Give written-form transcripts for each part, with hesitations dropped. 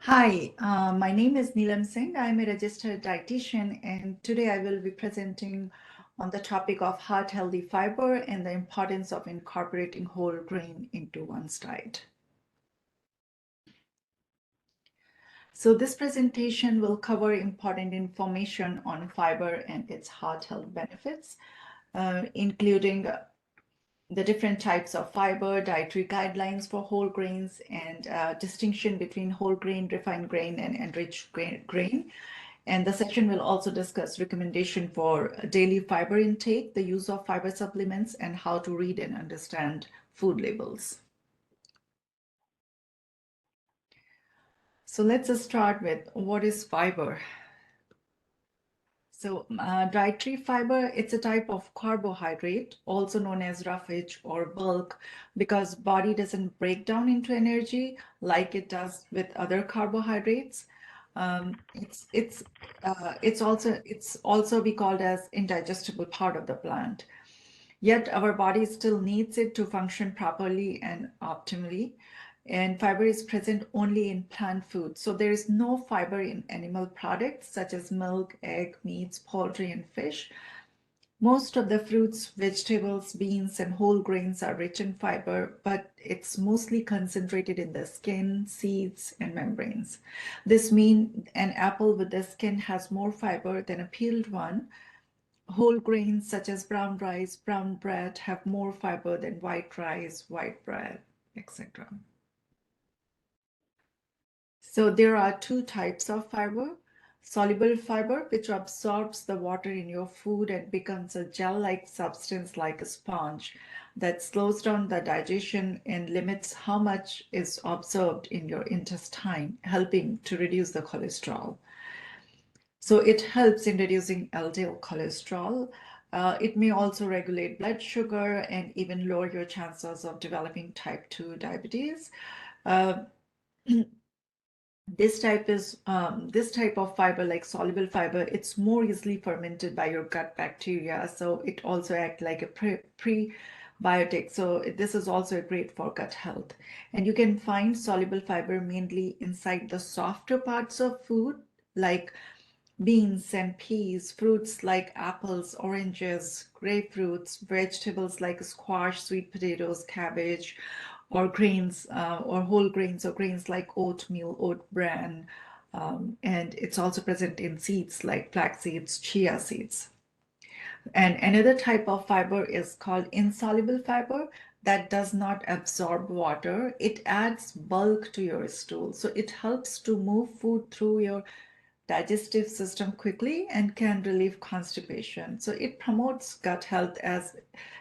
Hi, my name is Neelam Singh. I'm a registered dietitian, and today I will be presenting on the topic of heart healthy fiber and the importance of incorporating whole grain into one's diet. So this presentation will cover important information on fiber and its heart health benefits, including the different types of fiber, dietary guidelines for whole grains, and distinction between whole grain, refined grain, and enriched grain. And the session will also discuss recommendation for daily fiber intake, the use of fiber supplements, and how to read and understand food labels. So let's start with what is fiber. So dietary fiber, it's a type of carbohydrate, also known as roughage or bulk, because body doesn't break down into energy like it does with other carbohydrates. It's also be called as indigestible part of the plant. Yet our body still needs it to function properly and optimally. And fiber is present only in plant food. So there is no fiber in animal products such as milk, egg, meats, poultry, and fish. Most of the fruits, vegetables, beans, and whole grains are rich in fiber, but it's mostly concentrated in the skin, seeds, and membranes. This means an apple with the skin has more fiber than a peeled one. Whole grains such as brown rice, brown bread have more fiber than white rice, white bread, etc. So there are two types of fiber. Soluble fiber, which absorbs the water in your food and becomes a gel-like substance like a sponge that slows down the digestion and limits how much is absorbed in your intestine, helping to reduce the cholesterol. So it helps in reducing LDL cholesterol. It may also regulate blood sugar and even lower your chances of developing type 2 diabetes. Uh, this type of fiber, like soluble fiber, it's more easily fermented by your gut bacteria. So it also acts like a prebiotic. So this is also great for gut health. And you can find soluble fiber mainly inside the softer parts of food, like beans and peas, fruits like apples, oranges, grapefruits, vegetables like squash, sweet potatoes, cabbage, or grains or whole grains or grains like oatmeal, oat bran. And it's also present in seeds like flax seeds, chia seeds. And another type of fiber is called insoluble fiber that does not absorb water. It adds bulk to your stool. So it helps to move food through your digestive system quickly and can relieve constipation. So it promotes gut health as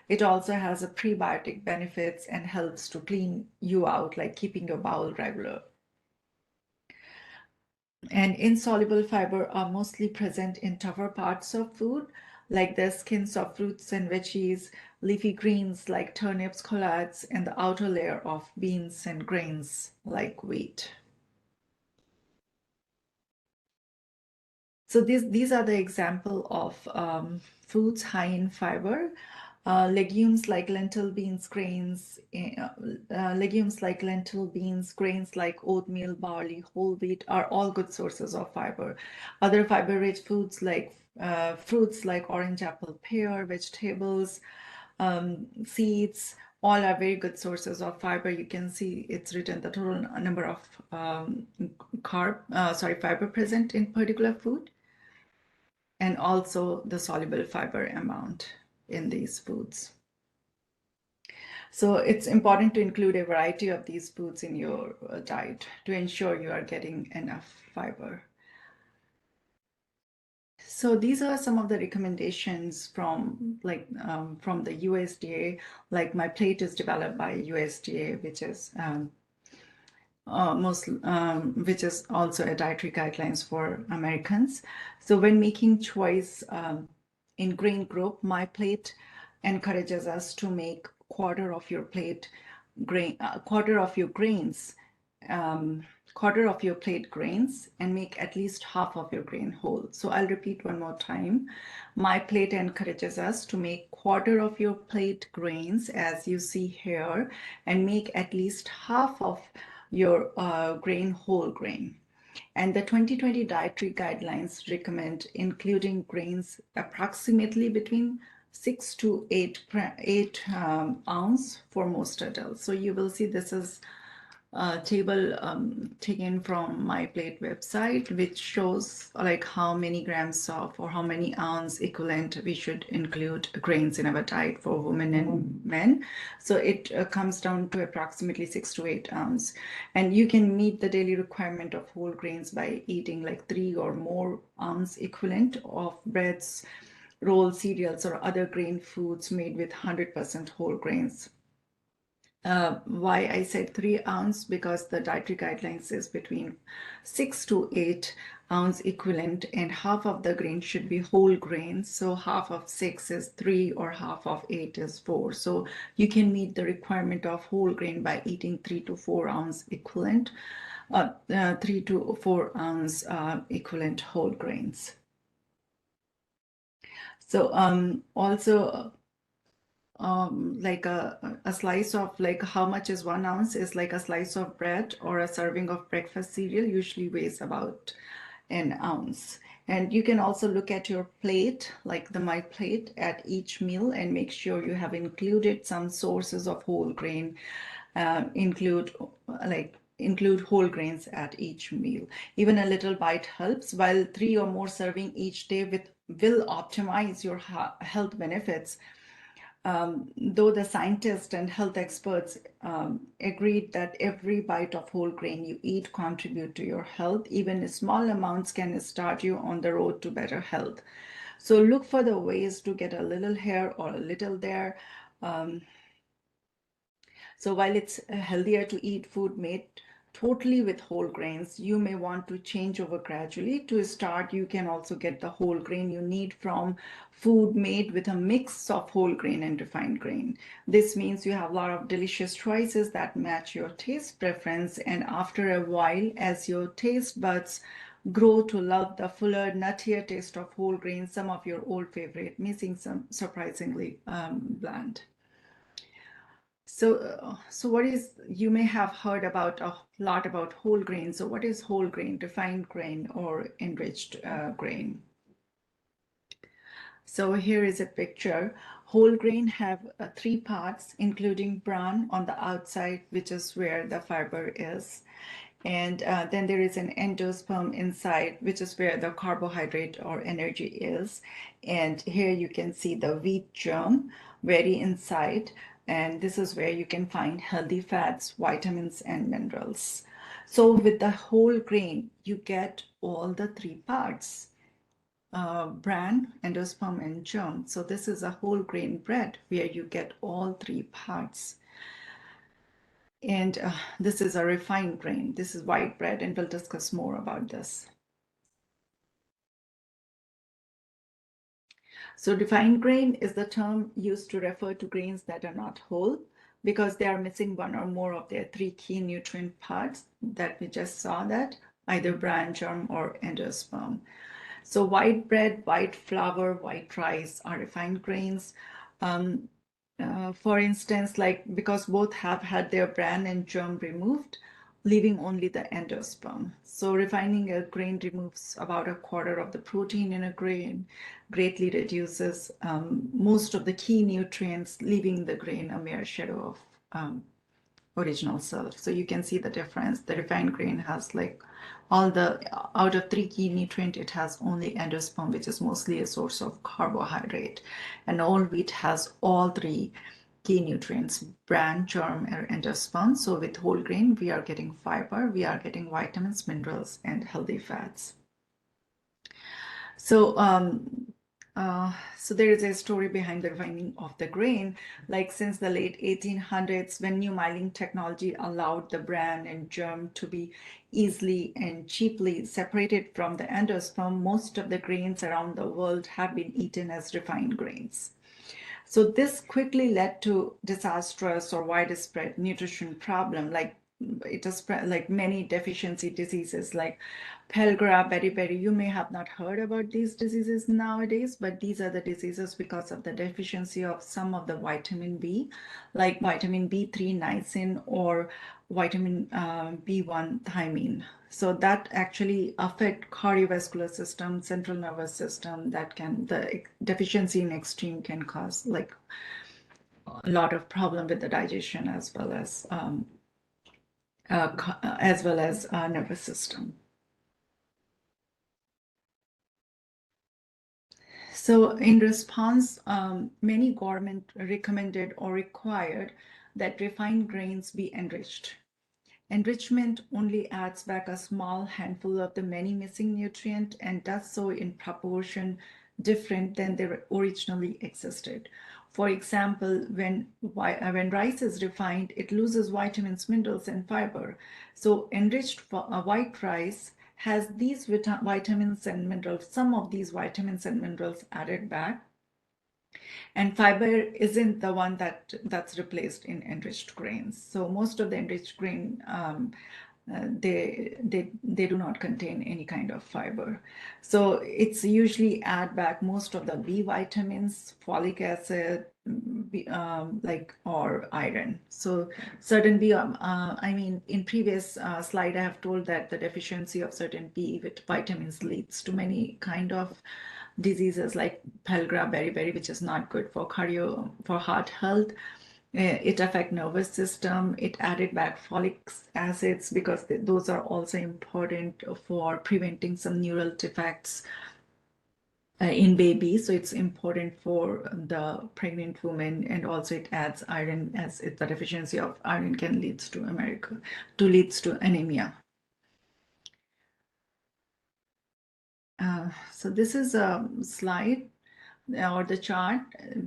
it also has a prebiotic benefits and helps to clean you out, like keeping your bowel regular. And insoluble fiber are mostly present in tougher parts of food, like the skins of fruits and veggies, leafy greens like turnips, collards, and the outer layer of beans and grains like wheat. So these are the example of foods high in fiber. Legumes like lentil, beans, grains, legumes like lentil, beans, grains like oatmeal, barley, whole wheat are all good sources of fiber. Other fiber-rich foods like fruits like orange, apple, pear, vegetables, seeds, all are very good sources of fiber. You can see it's written the total number of fiber present in particular food, and also the soluble fiber amount in these foods. So it's important to include a variety of these foods in your diet to ensure you are getting enough fiber. So these are some of the recommendations from from the USDA. Like my plate is developed by USDA, which is which is also a dietary guidelines for Americans. So when making choice in grain group, my plate encourages us to make quarter of your plate quarter of your grains, quarter of your plate grains, and make at least half of your grain whole. So I'll repeat one more time. My plate encourages us to make quarter of your plate grains, as you see here, and make at least half of your grain whole grain. And the 2020 dietary guidelines recommend including grains approximately between 6 to 8 ounce for most adults. So you will see this is a table taken from My Plate website, which shows like how many grams of or how many ounce equivalent we should include grains in our diet for women and men. So it comes down to approximately 6 to 8 ounce. And you can meet the daily requirement of whole grains by eating like 3 or more ounce equivalent of breads, rolls, cereals, or other grain foods made with 100% whole grains. Why I said 3 ounce, because the dietary guidelines is between 6 to 8 ounce equivalent, and half of the grain should be whole grains. So half of 6 is 3 or half of 8 is 4. So you can meet the requirement of whole grain by eating 3 to 4 ounce equivalent, 3 to 4 ounce equivalent whole grains. So also like a slice of, like, how much is 1 ounce is like a slice of bread or a serving of breakfast cereal usually weighs about an ounce. And you can also look at your plate, like the My Plate, at each meal and make sure you have included some sources of whole grain, include whole grains at each meal. Even a little bite helps, while 3 or more serving each day will optimize your health benefits. Though the scientists and health experts agreed that every bite of whole grain you eat contribute to your health, even small amounts can start you on the road to better health. So look for the ways to get a little here or a little there. So while it's healthier to eat food made totally with whole grains, you may want to change over gradually. To start, you can also get the whole grain you need from food made with a mix of whole grain and refined grain. This means you have a lot of delicious choices that match your taste preference, and after a while, as your taste buds grow to love the fuller, nuttier taste of whole grains, some of your old favorite may seem surprisingly bland. So what is, you may have heard about a lot about whole grain. So what is whole grain, refined grain, or enriched grain? So here is a picture. Whole grain have 3 parts, including bran on the outside, which is where the fiber is. And then there is an endosperm inside, which is where the carbohydrate or energy is. And here you can see the wheat germ very inside. And this is where you can find healthy fats, vitamins, and minerals. So with the whole grain, you get all the 3 parts. Bran, endosperm, and germ. So this is a whole grain bread where you get all 3 parts. And this is a refined grain. This is white bread, and we'll discuss more about this. So refined grain is the term used to refer to grains that are not whole because they are missing 1 or more of their 3 key nutrient parts that we just saw, that either bran, germ, or endosperm. So white bread, white flour, white rice are refined grains. For instance, like, because both have had their bran and germ removed, leaving only the endosperm. So refining a grain removes about a quarter of the protein in a grain, greatly reduces most of the key nutrients, leaving the grain a mere shadow of original self. So you can see the difference. The refined grain has like all the, out of 3 key nutrient, it has only endosperm, which is mostly a source of carbohydrate. And all wheat has all 3 key nutrients, bran, germ, and endosperm. So with whole grain, we are getting fiber, we are getting vitamins, minerals, and healthy fats. So so there is a story behind the refining of the grain. Like, since the late 1800s, when new milling technology allowed the bran and germ to be easily and cheaply separated from the endosperm, most of the grains around the world have been eaten as refined grains. So this quickly led to disastrous or widespread nutrition problem like it is like many deficiency diseases like pellagra, beriberi. You may have not heard about these diseases nowadays, but these are the diseases because of the deficiency of some of the vitamin B, like vitamin B3 niacin or vitamin B1 thiamine. So that actually affect cardiovascular system, central nervous system. That can, the deficiency in extreme can cause like a lot of problem with the digestion as well as nervous system. So in response, many government recommended or required that refined grains be enriched. Enrichment only adds back a small handful of the many missing nutrient and does so in proportion different than they originally existed. For example, when rice is refined, it loses vitamins, minerals, and fiber. So enriched white rice has these vitamins and minerals, some of these vitamins and minerals added back. And fiber isn't the one that's replaced in enriched grains. So most of the enriched grain, they do not contain any kind of fiber. So it's usually add back most of the B vitamins, folic acid, or iron. So certain B, I mean, in previous slide, I have told that the deficiency of certain B vitamins leads to many kind of diseases like pellagra, beriberi, which is not good for heart health. It affects nervous system. It added back folic acids because those are also important for preventing some neural defects in babies. So it's important for the pregnant woman, and also it adds iron, as the deficiency of iron can leads to anemia. So this is a slide or the chart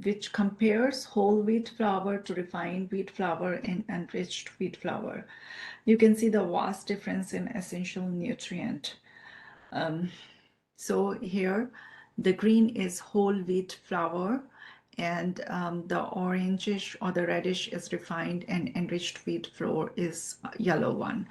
which compares whole wheat flour to refined wheat flour and enriched wheat flour. You can see the vast difference in essential nutrient. So here, the green is whole wheat flour, and the orangish or the reddish is refined, and enriched wheat flour is yellow one.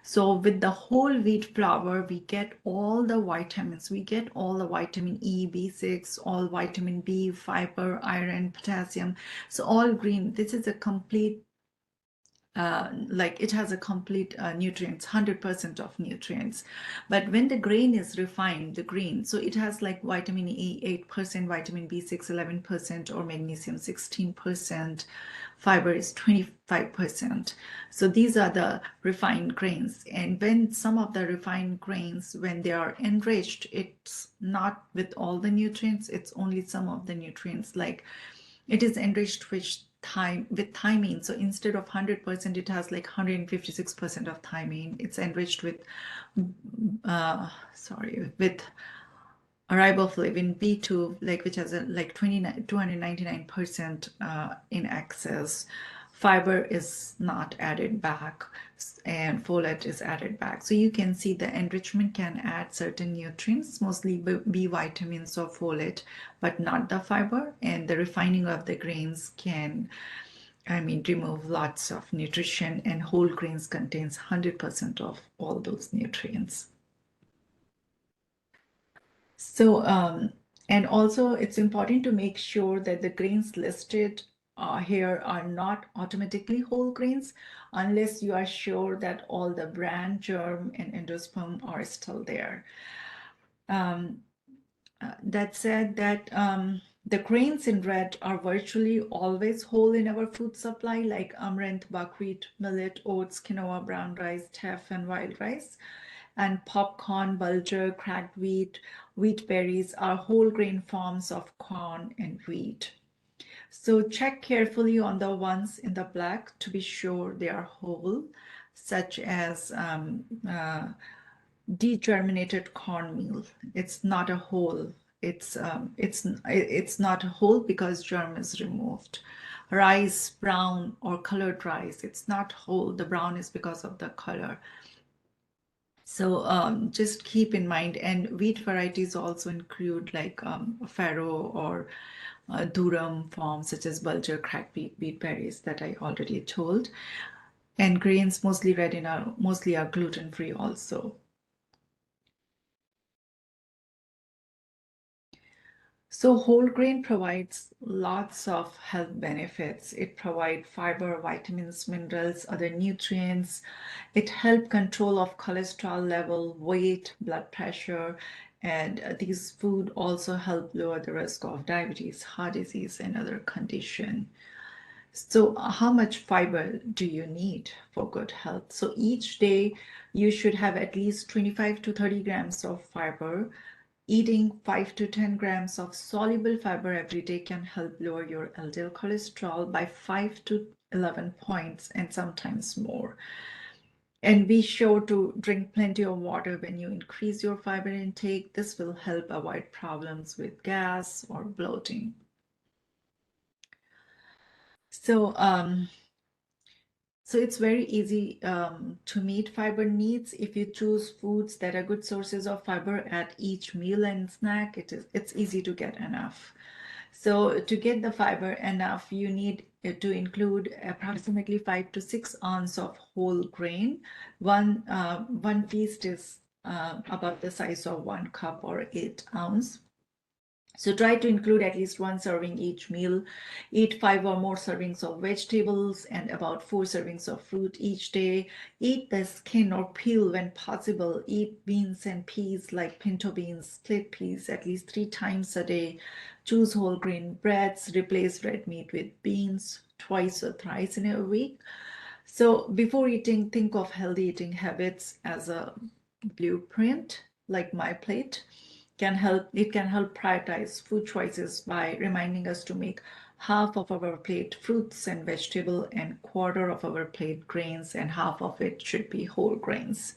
So with the whole wheat flour, we get all the vitamins. We get all the vitamin E, B6, all vitamin B, fiber, iron, potassium. So all green. This is a complete like it has a complete nutrients, 100% of nutrients. But when the grain is refined, the green, so it has like vitamin E 8%, vitamin B6 11%, or magnesium 16%, fiber is 25%. So these are the refined grains. And when some of the refined grains, when they are enriched, it's not with all the nutrients, it's only some of the nutrients. Like it is enriched with thiamine. So instead of 100%, it has like 156% of thiamine. It's enriched with, with riboflavin B2, like which has a, like 299% in excess. Fiber is not added back, and folate is added back. So you can see the enrichment can add certain nutrients, mostly B vitamins or folate, but not the fiber. And the refining of the grains can, I mean, remove lots of nutrition, and whole grains contains 100% of all those nutrients. So, and also it's important to make sure that the grains listed here are not automatically whole grains unless you are sure that all the bran, germ, and endosperm are still there. That said, that the grains in red are virtually always whole in our food supply, like amaranth, buckwheat, millet, oats, quinoa, brown rice, teff, and wild rice. And popcorn, bulgur, cracked wheat, wheat berries are whole grain forms of corn and wheat. So check carefully on the ones in the black to be sure they are whole, such as degerminated cornmeal. It's not a whole. It's not a whole because germ is removed. Rice, brown or colored rice, it's not whole. The brown is because of the color. So just keep in mind, and wheat varieties also include like farro or durum forms such as bulgur, cracked wheat berries that I already told. And grains, mostly read mostly are gluten-free also. So whole grain provides lots of health benefits. It provides fiber, vitamins, minerals, other nutrients. It helps control of cholesterol level, weight, blood pressure, and these food also help lower the risk of diabetes, heart disease, and other condition. So how much fiber do you need for good health? So each day you should have at least 25 to 30 grams of fiber. Eating 5 to 10 grams of soluble fiber every day can help lower your LDL cholesterol by 5 to 11 points and sometimes more. And be sure to drink plenty of water when you increase your fiber intake. This will help avoid problems with gas or bloating. So, it's very easy to meet fiber needs if you choose foods that are good sources of fiber at each meal and snack. It's easy to get enough. So to get the fiber enough, you need to include approximately 5 to 6 ounces of whole grain. One feast is about the size of 1 cup or 8 ounce. So try to include at least 1 serving each meal. Eat 5 or more servings of vegetables and about 4 servings of fruit each day. Eat the skin or peel when possible. Eat beans and peas like pinto beans, split peas at least 3 times a day. Choose whole grain breads. Replace red meat with beans twice or thrice in a week. So before eating, think of healthy eating habits as a blueprint, like My Plate. It can help prioritize food choices by reminding us to make half of our plate fruits and vegetable and quarter of our plate grains, and half of it should be whole grains.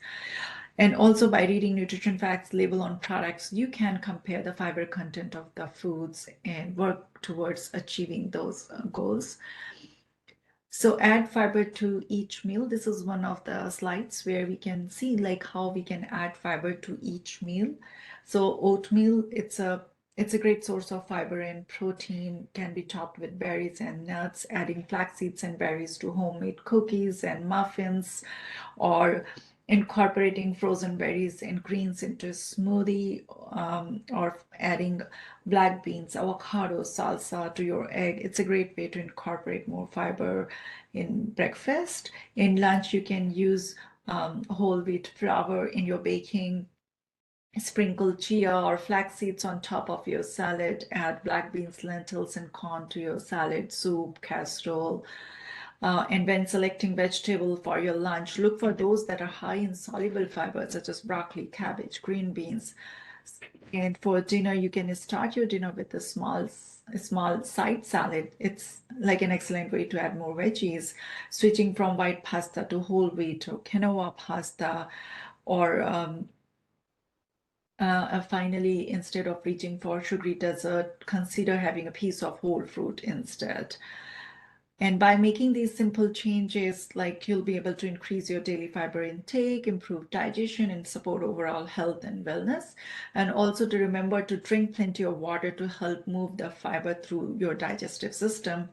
And also by reading nutrition facts label on products, you can compare the fiber content of the foods and work towards achieving those goals. So add fiber to each meal. This is one of the slides where we can see like how we can add fiber to each meal. So oatmeal, it's a great source of fiber and protein, can be topped with berries and nuts. Adding flax seeds and berries to homemade cookies and muffins, or incorporating frozen berries and greens into a smoothie, or adding black beans, avocado, salsa to your egg. It's a great way to incorporate more fiber in breakfast. In lunch, you can use whole wheat flour in your baking. Sprinkle chia or flax seeds on top of your salad. Add black beans, lentils, and corn to your salad, soup, casserole. And when selecting vegetable for your lunch, look for those that are high in soluble fiber, such as broccoli, cabbage, green beans. And for dinner, you can start your dinner with a small side salad. It's like an excellent way to add more veggies. Switching from white pasta to whole wheat or quinoa pasta, or finally, instead of reaching for sugary dessert, consider having a piece of whole fruit instead. And by making these simple changes, like you'll be able to increase your daily fiber intake, improve digestion, and support overall health and wellness. And also to remember to drink plenty of water to help move the fiber through your digestive system.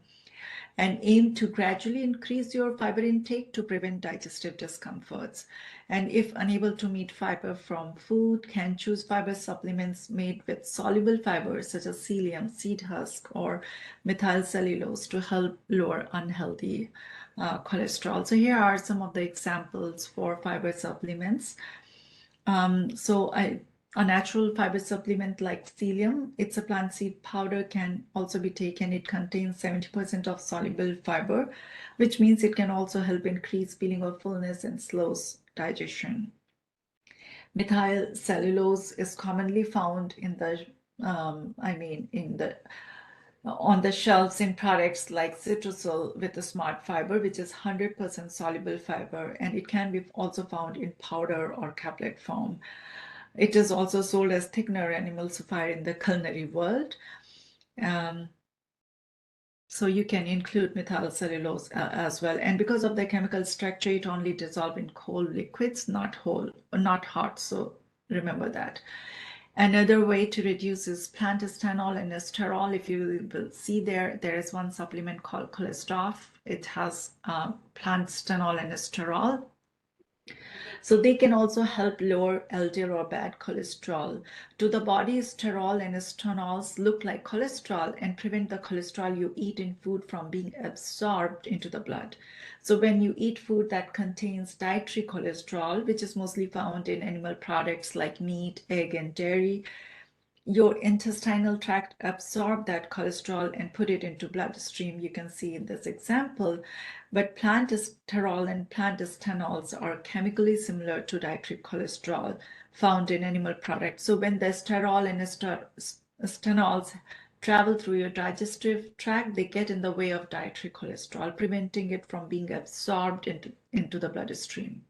And aim to gradually increase your fiber intake to prevent digestive discomforts. And if unable to meet fiber from food, can choose fiber supplements made with soluble fibers such as psyllium, seed husk, or methylcellulose to help lower unhealthy cholesterol. So here are some of the examples for fiber supplements. A natural fiber supplement like psyllium, it's a plant seed powder, can also be taken. It contains 70% of soluble fiber, which means it can also help increase feeling of fullness and slows digestion. Methylcellulose is commonly found in the, on the shelves in products like Citrucel with the smart fiber, which is 100% soluble fiber, and it can be also found in powder or caplet form. It is also sold as thickener and emulsifier in the culinary world. So you can include methylcellulose as well. And because of the chemical structure, it only dissolves in cold liquids, not hot. So remember that. Another way to reduce is plantastenol and esterol. If you will see there is one supplement called Cholesterol it has plant stenol and sterol. So they can also help lower LDL or bad cholesterol. To the body, sterol and stenols look like cholesterol and prevent the cholesterol you eat in food from being absorbed into the blood. So when you eat food that contains dietary cholesterol, which is mostly found in animal products like meat, egg, and dairy, your intestinal tract absorb that cholesterol and put it into bloodstream. You can see in this example, but plant sterol and plant stenols are chemically similar to dietary cholesterol found in animal products. So when the sterol and stenols travel through your digestive tract, they get in the way of dietary cholesterol, preventing it from being absorbed into the bloodstream.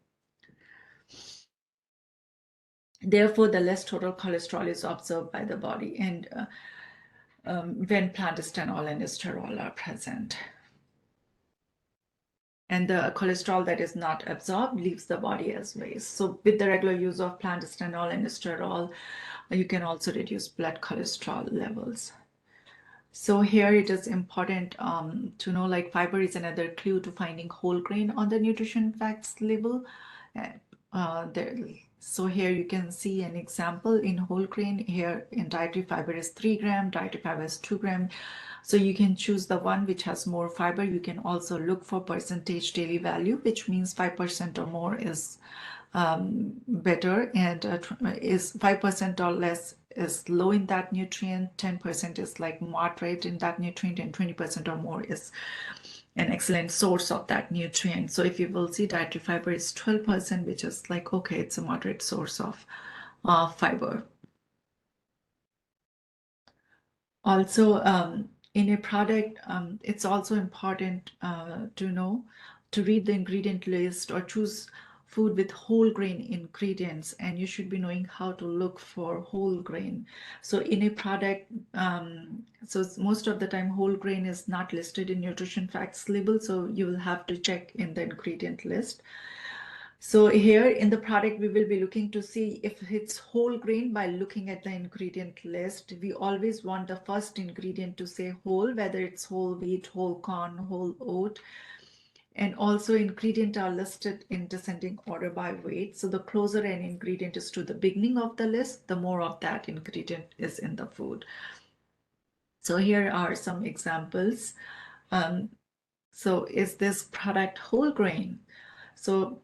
Therefore, the less total cholesterol is absorbed by the body and when plant stenol and sterol are present. And the cholesterol that is not absorbed leaves the body as waste. So with the regular use of plant stenol and sterol, you can also reduce blood cholesterol levels. So here it is important to know, like, fiber is another clue to finding whole grain on the nutrition facts label. So here you can see an example in whole grain. Here in dietary fiber is 3 gram, dietary fiber is 2 gram. So you can choose the one which has more fiber. You can also look for percentage daily value, which means 5% or more is better, and is 5% or less is low in that nutrient, 10% is like moderate in that nutrient, and 20% or more is an excellent source of that nutrient. So if you will see, dietary fiber is 12%, which is like, okay, it's a moderate source of fiber. Also, in a product, it's also important to know to read the ingredient list or choose food with whole grain ingredients, and you should be knowing how to look for whole grain. So in a product, so most of the time whole grain is not listed in nutrition facts label, so you will have to check in the ingredient list. So here in the product, we will be looking to see if it's whole grain by looking at the ingredient list. We always want the first ingredient to say whole, whether it's whole wheat, whole corn, whole oat. And also ingredient are listed in descending order by weight. So the closer an ingredient is to the beginning of the list, the more of that ingredient is in the food. So here are some examples. So is this product whole grain? So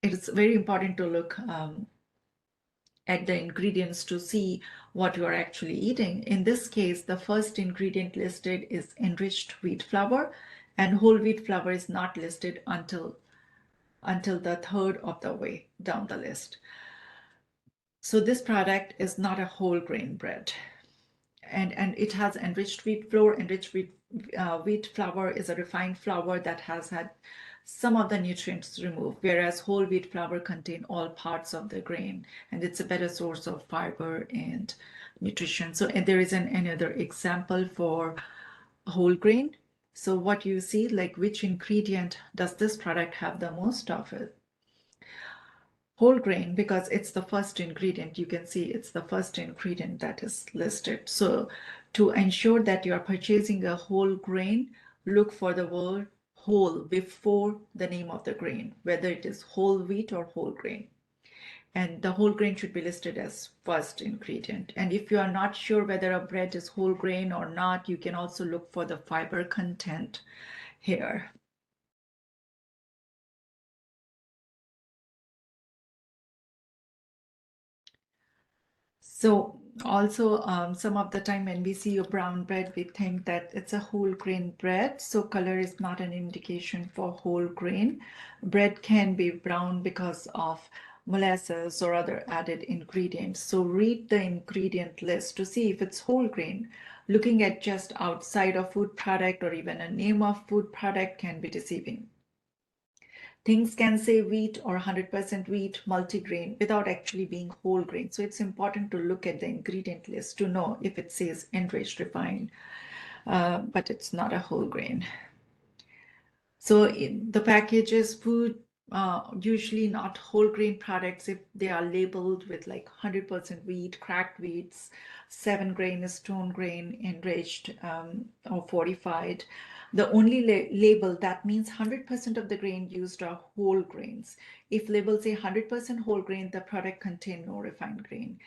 it's very important to look at the ingredients to see what you are actually eating. In this case, the first ingredient listed is enriched wheat flour, and whole wheat flour is not listed until the third of the way down the list. So this product is not a whole grain bread, and it has enriched wheat flour. Enriched wheat flour is a refined flour that has had some of the nutrients removed, whereas whole wheat flour contain all parts of the grain, and it's a better source of fiber and nutrition. So, and there is another example for whole grain. So what you see, like, which ingredient does this product have the most of it? Whole grain, because it's the first ingredient. You can see it's the first ingredient that is listed. So to ensure that you are purchasing a whole grain, look for the word whole before the name of the grain, whether it is whole wheat or whole grain. And the whole grain should be listed as first ingredient. And if you are not sure whether a bread is whole grain or not, you can also look for the fiber content here. So also some of the time when we see a brown bread, we think that it's a whole grain bread. So color is not an indication for whole grain. Bread can be brown because of molasses or other added ingredients. So read the ingredient list to see if it's whole grain. Looking at just outside of food product or even a name of food product can be deceiving. Things can say wheat or 100% wheat, multigrain, without actually being whole grain. So it's important to look at the ingredient list to know if it says enriched, refined, but it's not a whole grain. So the packages, food, usually not whole grain products if they are labeled with like 100% wheat, cracked wheats, 7 grain, stone grain, enriched or fortified. The only label that means 100% of the grain used are whole grains. If labels say 100% whole grain, the product contains no refined grain.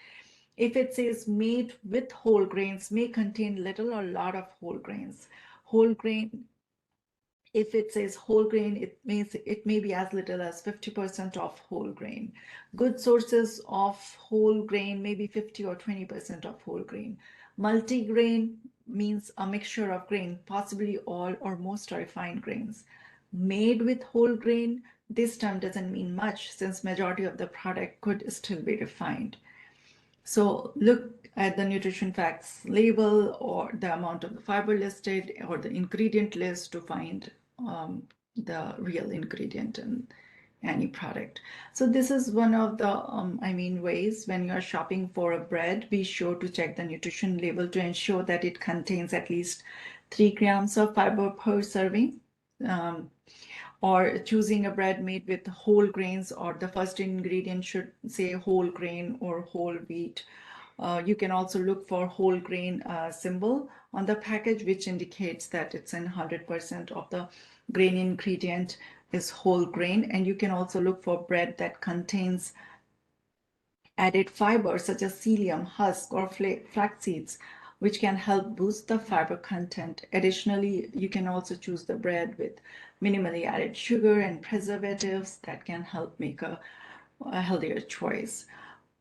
If it says made with whole grains, may contain little or lot of whole grains. Whole grain, if it says whole grain, it may be as little as 50% of whole grain. Good sources of whole grain may be 50 or 20% of whole grain. Multigrain means a mixture of grain, possibly all or most are refined grains. Made with whole grain, this term doesn't mean much since majority of the product could still be refined. So look at the nutrition facts label or the amount of the fiber listed or the ingredient list to find the real ingredient in any product. So this is one of the ways when you're shopping for a bread, be sure to check the nutrition label to ensure that it contains at least 3 grams of fiber per serving. Or choosing a bread made with whole grains, or the first ingredient should say whole grain or whole wheat. You can also look for whole grain symbol on the package, which indicates that it's in 100% of the grain ingredient is whole grain. And you can also look for bread that contains added fiber such as psyllium, husk, or flax seeds, which can help boost the fiber content. Additionally, you can also choose the bread with minimally added sugar and preservatives that can help make a healthier choice.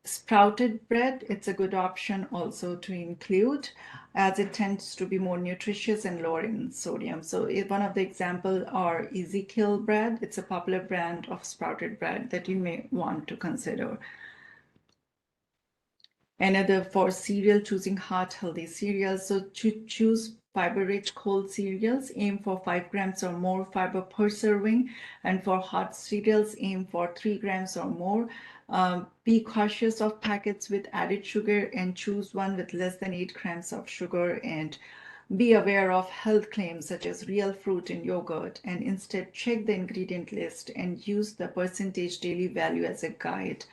Sprouted bread, it's a good option also to include, as it tends to be more nutritious and lower in sodium. So one of the examples are Ezekiel bread. It's a popular brand of sprouted bread that you may want to consider. Another for cereal, choosing heart healthy cereals. So to choose fiber-rich cold cereals, aim for 5 grams or more fiber per serving. And for hot cereals, aim for 3 grams or more. Be cautious of packets with added sugar and choose one with less than 8 grams of sugar. And be aware of health claims such as real fruit in yogurt, and instead check the ingredient list and use the percentage daily value as a guide.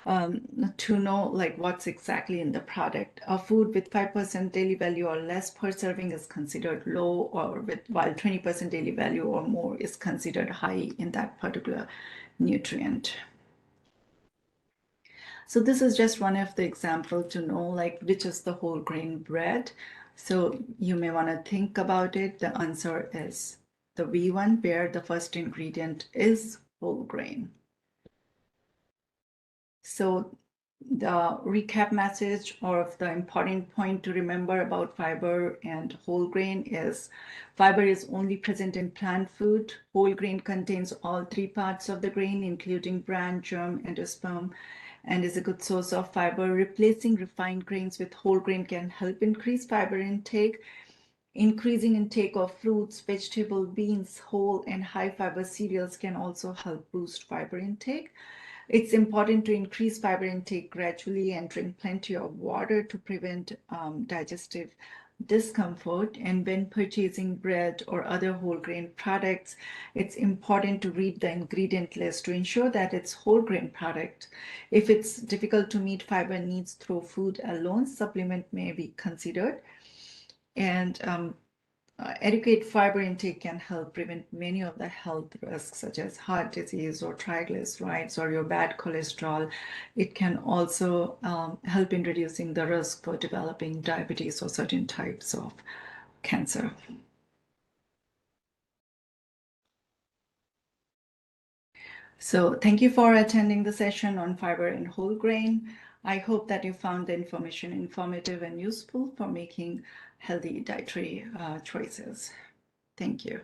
To know like what's exactly in the product. A food with 5% daily value or less per serving is considered low, while 20% daily value or more is considered high in that particular nutrient. So this is just one of the examples to know like which is the whole grain bread. So you may want to think about it. The answer is the V1, where the first ingredient is whole grain. So the recap message of the important point to remember about fiber and whole grain is fiber is only present in plant food. Whole grain contains all 3 parts of the grain, including bran, germ, endosperm, and is a good source of fiber. Replacing refined grains with whole grain can help increase fiber intake. Increasing intake of fruits, vegetable, beans, whole and high fiber cereals can also help boost fiber intake. It's important to increase fiber intake gradually and drink plenty of water to prevent digestive discomfort. And when purchasing bread or other whole grain products, it's important to read the ingredient list to ensure that it's whole grain product. If it's difficult to meet fiber needs through food alone, supplement may be considered. And adequate fiber intake can help prevent many of the health risks such as heart disease or triglycerides or your bad cholesterol. It can also help in reducing the risk for developing diabetes or certain types of cancer. So thank you for attending the session on fiber and whole grain. I hope that you found the information informative and useful for making healthy dietary choices. Thank you.